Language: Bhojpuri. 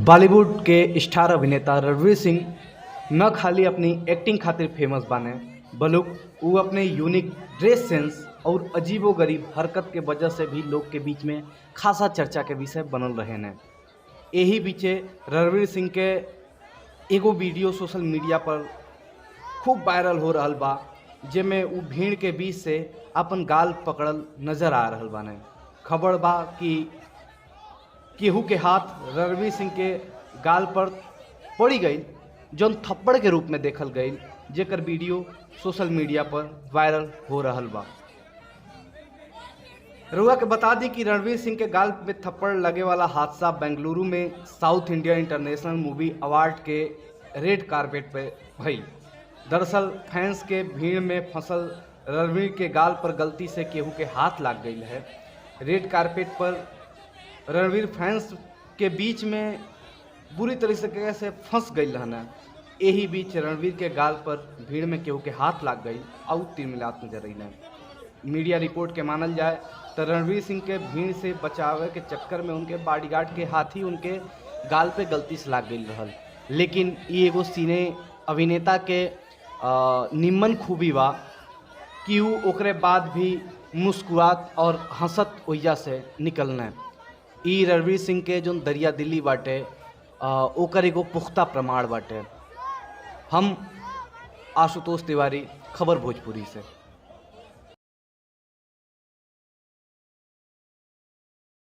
बॉलीवुड के स्टार अभिनेता रणवीर सिंह न खाली अपनी एक्टिंग खातिर फेमस बाने बल्कि वो अपने यूनिक ड्रेस सेंस और अजीबोगरीब हरकत के वजह से भी लोग के बीच में खासा चर्चा के विषय बनल रहे हैं। यही बीचे रणवीर सिंह के एगो वीडियो सोशल मीडिया पर खूब वायरल हो रहा बा, जेमें वो भीड़ के बीच से अपन गाल पकड़ल नजर आ रहा बाने। खबर बा कि केहू के हाथ रणवीर सिंह के गाल पर पड़ी गई, जौन थप्पड़ के रूप में देखल गई, जेकर वीडियो सोशल मीडिया पर वायरल हो रहा बा। रउआ के बता दी कि रणवीर सिंह के गाल पे थप्पड़ लगे वाला हादसा बेंगलुरु में south India international movie award के रेड कारपेट पे भई। दरअसल फैंस के भीड़ में फंसल रणवीर के गाल पर गलती से केहू के हाथ लग गई है। रेड कारपेट पर रणवीर फैंस के बीच में बुरी तरीके से फंस गई रहना। यही बीच रणवीर के गाल पर भीड़ में केहू के हाथ लग गई और तिलमिलात नजर आई। मीडिया रिपोर्ट के मानल जाए तो रणवीर सिंह के भीड़ से बचावे के चक्कर में उनके बॉडीगार्ड के हाथ ही उनके गाल पे गलती से लग गई रहल। लेकिन ये एगो सीने अभिनेता के निम्न खूबी बा कि वो ओकरे बाद भी मुस्कुरात और हंसत ओइया से निकलना। ई रणवीर सिंह के जो दरिया दिल्ली बाटे ओकर एगो पुख्ता प्रमाण बाटे। हम आशुतोष तिवारी, खबर भोजपुरी से।